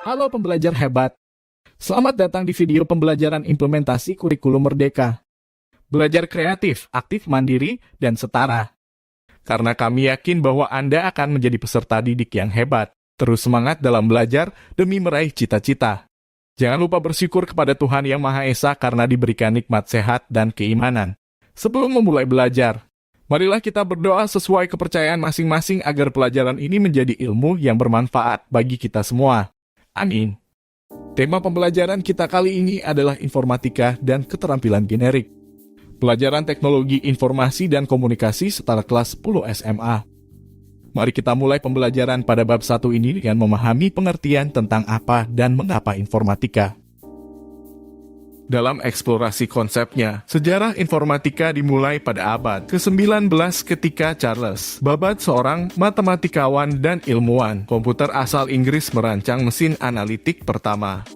Halo pembelajar hebat. Selamat datang di video pembelajaran implementasi kurikulum Merdeka. Belajar kreatif, aktif, mandiri, dan setara. Karena kami yakin bahwa Anda akan menjadi peserta didik yang hebat. Terus semangat dalam belajar demi meraih cita-cita. Jangan lupa bersyukur kepada Tuhan Yang Maha Esa karena diberikan nikmat sehat dan keimanan. Sebelum memulai belajar, marilah kita berdoa sesuai kepercayaan masing-masing agar pelajaran ini menjadi ilmu yang bermanfaat bagi kita semua. Amin. Tema pembelajaran kita kali ini adalah informatika dan keterampilan generik. Pelajaran teknologi informasi dan komunikasi setara kelas 10 SMA. Mari kita mulai pembelajaran pada bab 1 ini dengan memahami pengertian tentang apa dan mengapa informatika. Dalam eksplorasi konsepnya, sejarah informatika dimulai pada abad ke-19 ketika Charles Babbage, seorang matematikawan dan ilmuwan komputer asal Inggris, merancang mesin analitik pertama.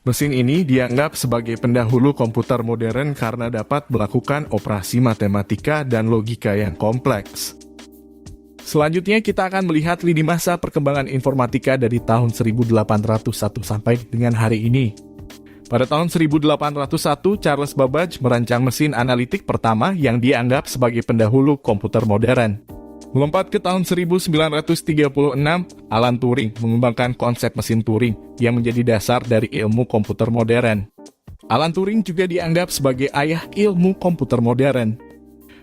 Mesin ini dianggap sebagai pendahulu komputer modern karena dapat melakukan operasi matematika dan logika yang kompleks. Selanjutnya kita akan melihat lini masa perkembangan informatika dari tahun 1801 sampai dengan hari ini. Pada tahun 1801, Charles Babbage merancang mesin analitik pertama yang dianggap sebagai pendahulu komputer modern. Melompat ke tahun 1936, Alan Turing mengembangkan konsep mesin Turing yang menjadi dasar dari ilmu komputer modern. Alan Turing juga dianggap sebagai ayah ilmu komputer modern.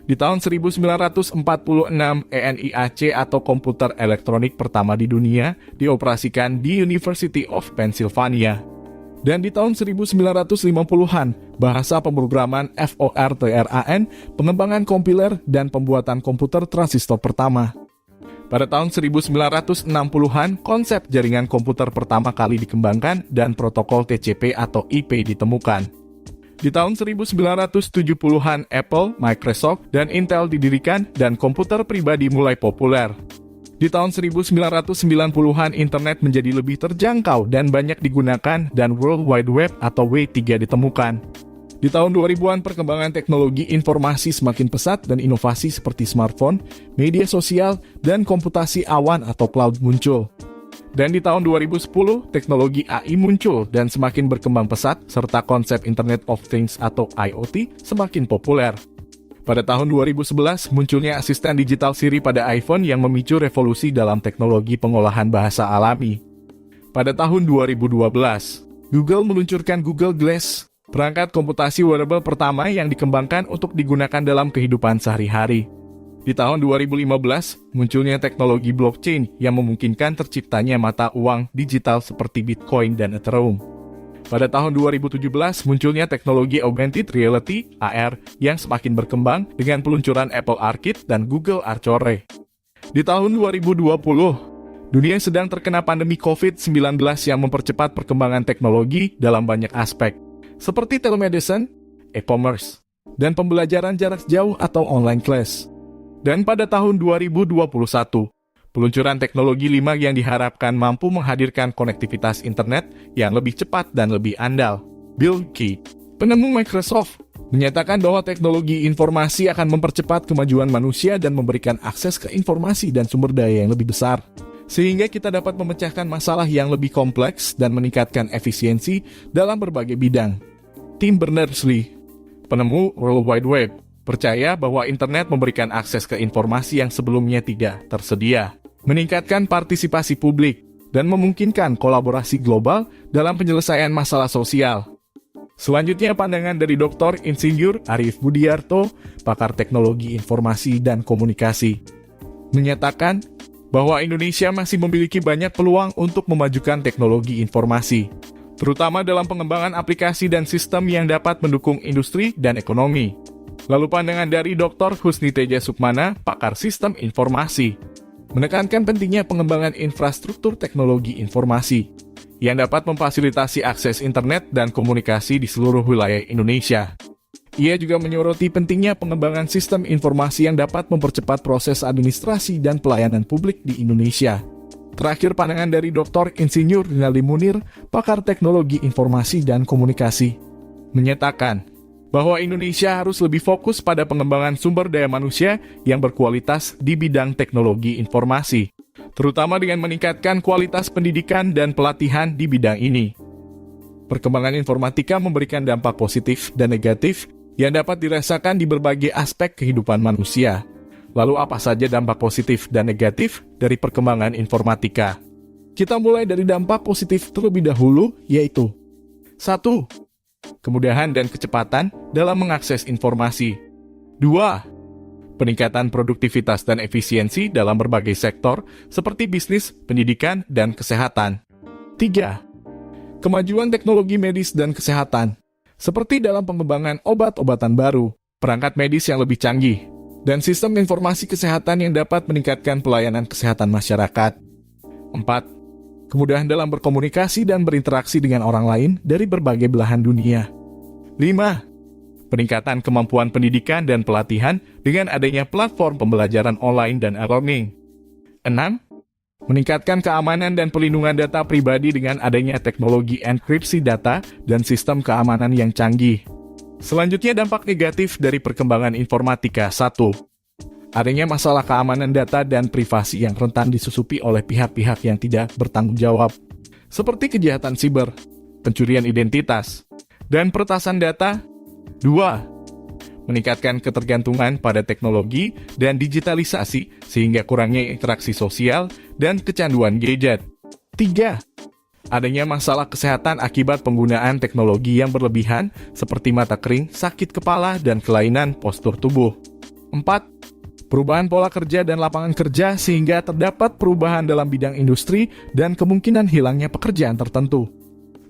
Di tahun 1946, ENIAC atau komputer elektronik pertama di dunia dioperasikan di University of Pennsylvania. Dan di tahun 1950-an, bahasa pemrograman Fortran, pengembangan kompiler, dan pembuatan komputer transistor pertama. Pada tahun 1960-an, konsep jaringan komputer pertama kali dikembangkan dan protokol TCP atau IP ditemukan. Di tahun 1970-an, Apple, Microsoft, dan Intel didirikan dan komputer pribadi mulai populer. Di tahun 1990-an, internet menjadi lebih terjangkau dan banyak digunakan dan World Wide Web atau W3 ditemukan. Di tahun 2000-an, perkembangan teknologi informasi semakin pesat dan inovasi seperti smartphone, media sosial, dan komputasi awan atau cloud muncul. Dan di tahun 2010, teknologi AI muncul dan semakin berkembang pesat, serta konsep Internet of Things atau IoT semakin populer. Pada tahun 2011, munculnya asisten digital Siri pada iPhone yang memicu revolusi dalam teknologi pengolahan bahasa alami. Pada tahun 2012, Google meluncurkan Google Glass, perangkat komputasi wearable pertama yang dikembangkan untuk digunakan dalam kehidupan sehari-hari. Di tahun 2015, munculnya teknologi blockchain yang memungkinkan terciptanya mata uang digital seperti Bitcoin dan Ethereum. Pada tahun 2017, munculnya teknologi augmented reality (AR) yang semakin berkembang dengan peluncuran Apple Arcade dan Google Archore. Di tahun 2020, dunia sedang terkena pandemi COVID-19 yang mempercepat perkembangan teknologi dalam banyak aspek, seperti telemedicine, e-commerce, dan pembelajaran jarak jauh atau online class. Dan pada tahun 2021, peluncuran teknologi 5 yang diharapkan mampu menghadirkan konektivitas internet yang lebih cepat dan lebih andal. Bill Gates, penemu Microsoft, menyatakan bahwa teknologi informasi akan mempercepat kemajuan manusia dan memberikan akses ke informasi dan sumber daya yang lebih besar, sehingga kita dapat memecahkan masalah yang lebih kompleks dan meningkatkan efisiensi dalam berbagai bidang. Tim Berners-Lee, penemu World Wide Web, percaya bahwa internet memberikan akses ke informasi yang sebelumnya tidak tersedia, meningkatkan partisipasi publik, dan memungkinkan kolaborasi global dalam penyelesaian masalah sosial. Selanjutnya, pandangan dari Dr. Insinyur Arief Budiarto, pakar teknologi informasi dan komunikasi, menyatakan bahwa Indonesia masih memiliki banyak peluang untuk memajukan teknologi informasi, terutama dalam pengembangan aplikasi dan sistem yang dapat mendukung industri dan ekonomi. Lalu pandangan dari Dr. Husni Teja Sukmana, pakar sistem informasi, menekankan pentingnya pengembangan infrastruktur teknologi informasi yang dapat memfasilitasi akses internet dan komunikasi di seluruh wilayah Indonesia. Ia juga menyoroti pentingnya pengembangan sistem informasi yang dapat mempercepat proses administrasi dan pelayanan publik di Indonesia. Terakhir, pandangan dari Dr. Insinyur Rinaldi Munir, pakar teknologi informasi dan komunikasi, menyatakan bahwa Indonesia harus lebih fokus pada pengembangan sumber daya manusia yang berkualitas di bidang teknologi informasi. terutama dengan meningkatkan kualitas pendidikan dan pelatihan di bidang ini. Perkembangan informatika memberikan dampak positif dan negatif yang dapat dirasakan di berbagai aspek kehidupan manusia. Lalu apa saja dampak positif dan negatif dari perkembangan informatika? Kita mulai dari dampak positif terlebih dahulu, yaitu 1. Kemudahan dan kecepatan dalam mengakses informasi. 2. Peningkatan produktivitas dan efisiensi dalam berbagai sektor seperti bisnis, pendidikan, dan kesehatan. 3. Kemajuan teknologi medis dan kesehatan, seperti dalam pengembangan obat-obatan baru, perangkat medis yang lebih canggih, dan sistem informasi kesehatan yang dapat meningkatkan pelayanan kesehatan masyarakat. 4. Kemudahan dalam berkomunikasi dan berinteraksi dengan orang lain dari berbagai belahan dunia. 5. Peningkatan kemampuan pendidikan dan pelatihan dengan adanya platform pembelajaran online dan e-learning. 6. Meningkatkan keamanan dan pelindungan data pribadi dengan adanya teknologi enkripsi data dan sistem keamanan yang canggih. Selanjutnya dampak negatif dari perkembangan informatika. 1. Adanya masalah keamanan data dan privasi yang rentan disusupi oleh pihak-pihak yang tidak bertanggung jawab, seperti kejahatan siber, pencurian identitas, dan peretasan data. 2. Meningkatkan ketergantungan pada teknologi dan digitalisasi sehingga kurangnya interaksi sosial dan kecanduan gadget. 3. Adanya masalah kesehatan akibat penggunaan teknologi yang berlebihan seperti mata kering, sakit kepala, dan kelainan postur tubuh. 4. Perubahan pola kerja dan lapangan kerja sehingga terdapat perubahan dalam bidang industri dan kemungkinan hilangnya pekerjaan tertentu.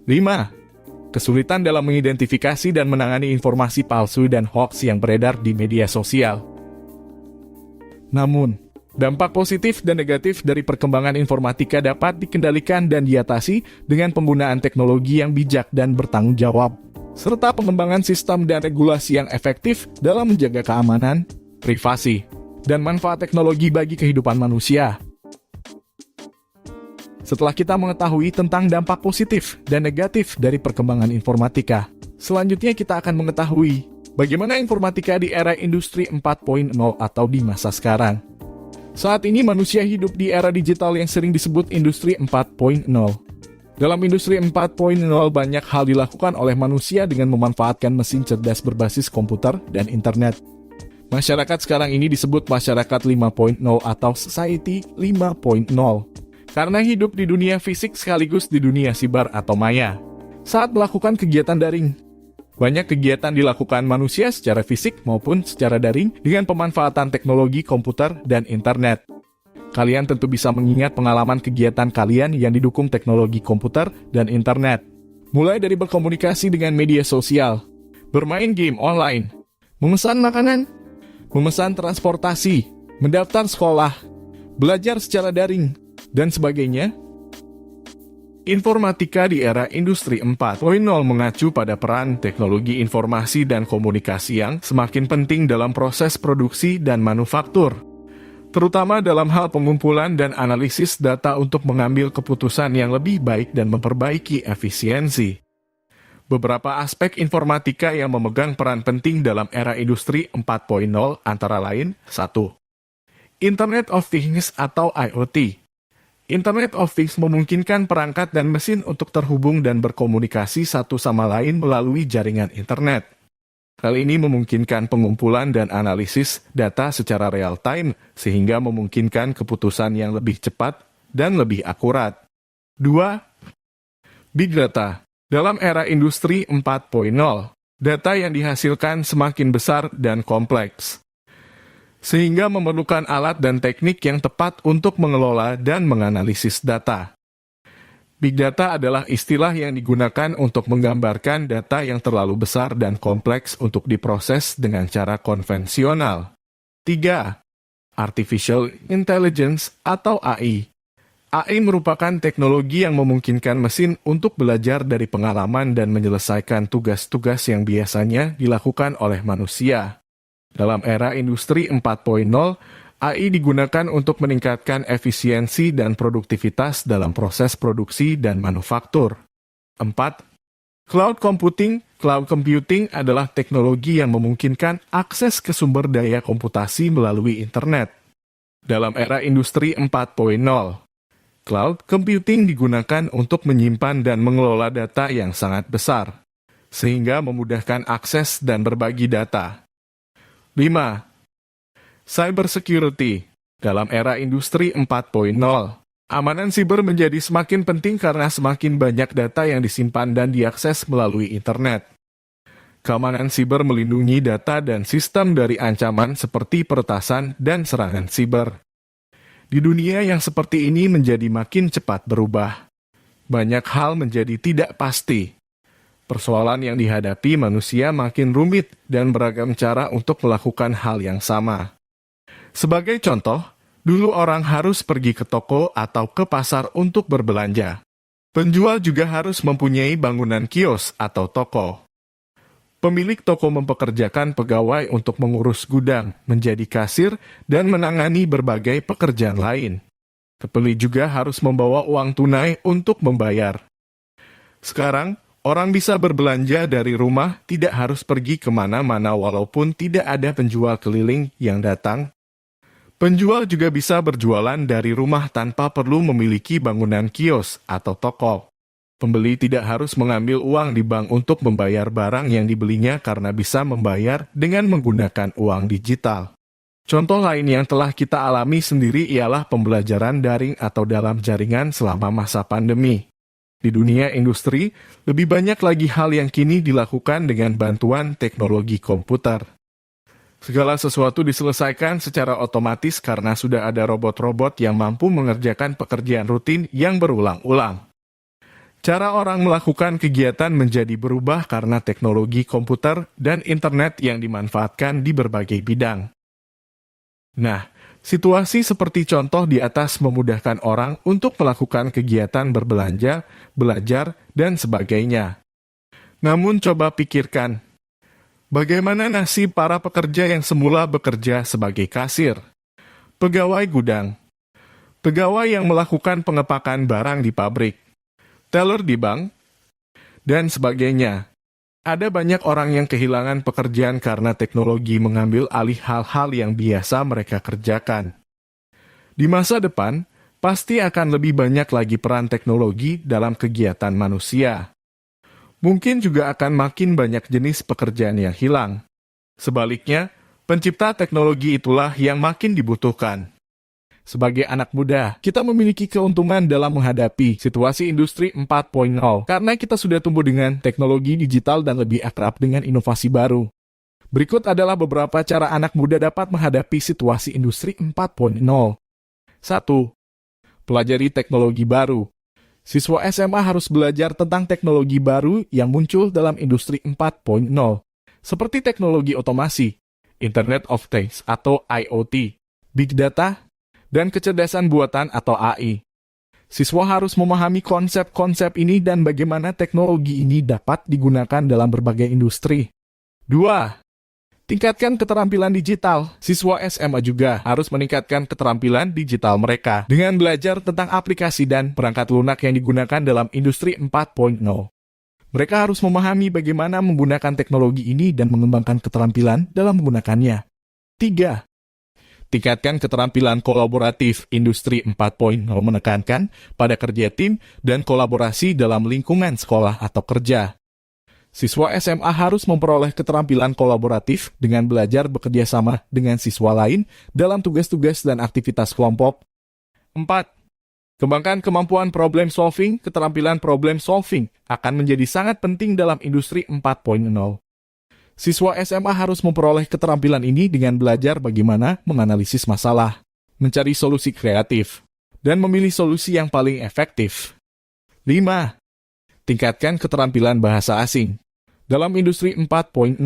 5. Kesulitan dalam mengidentifikasi dan menangani informasi palsu dan hoax yang beredar di media sosial. Namun, dampak positif dan negatif dari perkembangan informatika dapat dikendalikan dan diatasi dengan penggunaan teknologi yang bijak dan bertanggung jawab, serta pengembangan sistem dan regulasi yang efektif dalam menjaga keamanan, privasi, dan manfaat teknologi bagi kehidupan manusia. Setelah kita mengetahui tentang dampak positif dan negatif dari perkembangan informatika, selanjutnya kita akan mengetahui bagaimana informatika di era industri 4.0 atau di masa sekarang. Saat ini manusia hidup di era digital yang sering disebut industri 4.0. Dalam industri 4.0 banyak hal dilakukan oleh manusia dengan memanfaatkan mesin cerdas berbasis komputer dan internet. Masyarakat sekarang ini disebut masyarakat 5.0 atau society 5.0. Karena hidup di dunia fisik sekaligus di dunia siber atau maya. Saat melakukan kegiatan daring, banyak kegiatan dilakukan manusia secara fisik maupun secara daring dengan pemanfaatan teknologi komputer dan internet. Kalian tentu bisa mengingat pengalaman kegiatan kalian yang didukung teknologi komputer dan internet. Mulai dari berkomunikasi dengan media sosial, bermain game online, memesan makanan, memesan transportasi, mendaftar sekolah, belajar secara daring, dan sebagainya. Informatika di era industri 4.0 mengacu pada peran teknologi informasi dan komunikasi yang semakin penting dalam proses produksi dan manufaktur, terutama dalam hal pengumpulan dan analisis data untuk mengambil keputusan yang lebih baik dan memperbaiki efisiensi. Beberapa aspek informatika yang memegang peran penting dalam era industri 4.0 antara lain: 1. Internet of Things atau IoT. Internet of Things memungkinkan perangkat dan mesin untuk terhubung dan berkomunikasi satu sama lain melalui jaringan internet. Hal ini memungkinkan pengumpulan dan analisis data secara real-time, sehingga memungkinkan keputusan yang lebih cepat dan lebih akurat. 2. Big Data. Dalam era industri 4.0, data yang dihasilkan semakin besar dan kompleks, sehingga memerlukan alat dan teknik yang tepat untuk mengelola dan menganalisis data. Big Data adalah istilah yang digunakan untuk menggambarkan data yang terlalu besar dan kompleks untuk diproses dengan cara konvensional. 3. Artificial Intelligence atau AI. AI merupakan teknologi yang memungkinkan mesin untuk belajar dari pengalaman dan menyelesaikan tugas-tugas yang biasanya dilakukan oleh manusia. Dalam era industri 4.0, AI digunakan untuk meningkatkan efisiensi dan produktivitas dalam proses produksi dan manufaktur. 4. Cloud Computing. Cloud Computing adalah teknologi yang memungkinkan akses ke sumber daya komputasi melalui internet. Dalam era industri 4.0, cloud computing digunakan untuk menyimpan dan mengelola data yang sangat besar, sehingga memudahkan akses dan berbagi data. 5. Cybersecurity. Dalam era industri 4.0, amanan siber menjadi semakin penting karena semakin banyak data yang disimpan dan diakses melalui internet. Keamanan siber melindungi data dan sistem dari ancaman seperti peretasan dan serangan siber. Di dunia yang seperti ini menjadi makin cepat berubah. Banyak hal menjadi tidak pasti. Persoalan yang dihadapi manusia makin rumit dan beragam cara untuk melakukan hal yang sama. Sebagai contoh, dulu orang harus pergi ke toko atau ke pasar untuk berbelanja. Penjual juga harus mempunyai bangunan kios atau toko. Pemilik toko mempekerjakan pegawai untuk mengurus gudang, menjadi kasir, dan menangani berbagai pekerjaan lain. Pembeli juga harus membawa uang tunai untuk membayar. Sekarang, orang bisa berbelanja dari rumah, tidak harus pergi kemana-mana walaupun tidak ada penjual keliling yang datang. Penjual juga bisa berjualan dari rumah tanpa perlu memiliki bangunan kios atau toko. Pembeli tidak harus mengambil uang di bank untuk membayar barang yang dibelinya karena bisa membayar dengan menggunakan uang digital. Contoh lain yang telah kita alami sendiri ialah pembelajaran daring atau dalam jaringan selama masa pandemi. Di dunia industri, lebih banyak lagi hal yang kini dilakukan dengan bantuan teknologi komputer. Segala sesuatu diselesaikan secara otomatis karena sudah ada robot-robot yang mampu mengerjakan pekerjaan rutin yang berulang-ulang. Cara orang melakukan kegiatan menjadi berubah karena teknologi komputer dan internet yang dimanfaatkan di berbagai bidang. Nah, situasi seperti contoh di atas memudahkan orang untuk melakukan kegiatan berbelanja, belajar, dan sebagainya. Namun coba pikirkan, bagaimana nasib para pekerja yang semula bekerja sebagai kasir, pegawai gudang, pegawai yang melakukan pengepakan barang di pabrik, teller di bank, dan sebagainya. Ada banyak orang yang kehilangan pekerjaan karena teknologi mengambil alih hal-hal yang biasa mereka kerjakan. Di masa depan, pasti akan lebih banyak lagi peran teknologi dalam kegiatan manusia. Mungkin juga akan makin banyak jenis pekerjaan yang hilang. Sebaliknya, pencipta teknologi itulah yang makin dibutuhkan. Sebagai anak muda, kita memiliki keuntungan dalam menghadapi situasi industri 4.0 karena kita sudah tumbuh dengan teknologi digital dan lebih akrab dengan inovasi baru. Berikut adalah beberapa cara anak muda dapat menghadapi situasi industri 4.0. 1. Pelajari teknologi baru. Siswa SMA harus belajar tentang teknologi baru yang muncul dalam industri 4.0, seperti teknologi otomasi, Internet of Things atau IoT, Big Data, dan kecerdasan buatan atau AI. Siswa harus memahami konsep-konsep ini dan bagaimana teknologi ini dapat digunakan dalam berbagai industri. 2. Tingkatkan keterampilan digital. Siswa SMA juga harus meningkatkan keterampilan digital mereka dengan belajar tentang aplikasi dan perangkat lunak yang digunakan dalam industri 4.0. Mereka harus memahami bagaimana menggunakan teknologi ini dan mengembangkan keterampilan dalam menggunakannya. 3. Tingkatkan keterampilan kolaboratif. Industri 4.0 menekankan pada kerja tim dan kolaborasi dalam lingkungan sekolah atau kerja. Siswa SMA harus memperoleh keterampilan kolaboratif dengan belajar bekerja sama dengan siswa lain dalam tugas-tugas dan aktivitas kelompok. 4. Kembangkan kemampuan problem solving. Keterampilan problem solving akan menjadi sangat penting dalam industri 4.0. Siswa SMA harus memperoleh keterampilan ini dengan belajar bagaimana menganalisis masalah, mencari solusi kreatif, dan memilih solusi yang paling efektif. 5. Tingkatkan keterampilan bahasa asing. Dalam industri 4.0,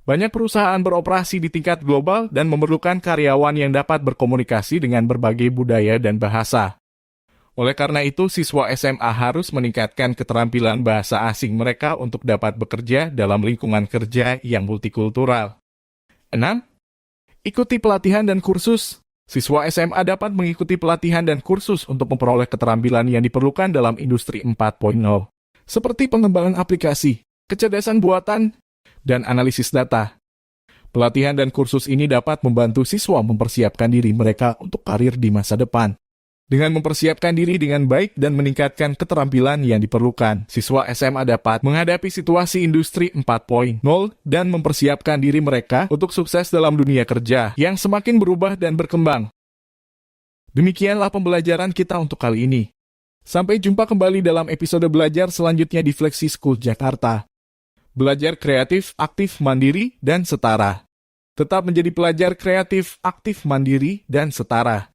banyak perusahaan beroperasi di tingkat global dan memerlukan karyawan yang dapat berkomunikasi dengan berbagai budaya dan bahasa. Oleh karena itu, siswa SMA harus meningkatkan keterampilan bahasa asing mereka untuk dapat bekerja dalam lingkungan kerja yang multikultural. 6. Ikuti pelatihan dan kursus. Siswa SMA dapat mengikuti pelatihan dan kursus untuk memperoleh keterampilan yang diperlukan dalam industri 4.0, seperti pengembangan aplikasi, kecerdasan buatan, dan analisis data. Pelatihan dan kursus ini dapat membantu siswa mempersiapkan diri mereka untuk karir di masa depan. Dengan mempersiapkan diri dengan baik dan meningkatkan keterampilan yang diperlukan, siswa SMA dapat menghadapi situasi industri 4.0 dan mempersiapkan diri mereka untuk sukses dalam dunia kerja yang semakin berubah dan berkembang. Demikianlah pembelajaran kita untuk kali ini. Sampai jumpa kembali dalam episode belajar selanjutnya di Flexi School Jakarta. Belajar kreatif, aktif, mandiri, dan setara. Tetap menjadi pelajar kreatif, aktif, mandiri, dan setara.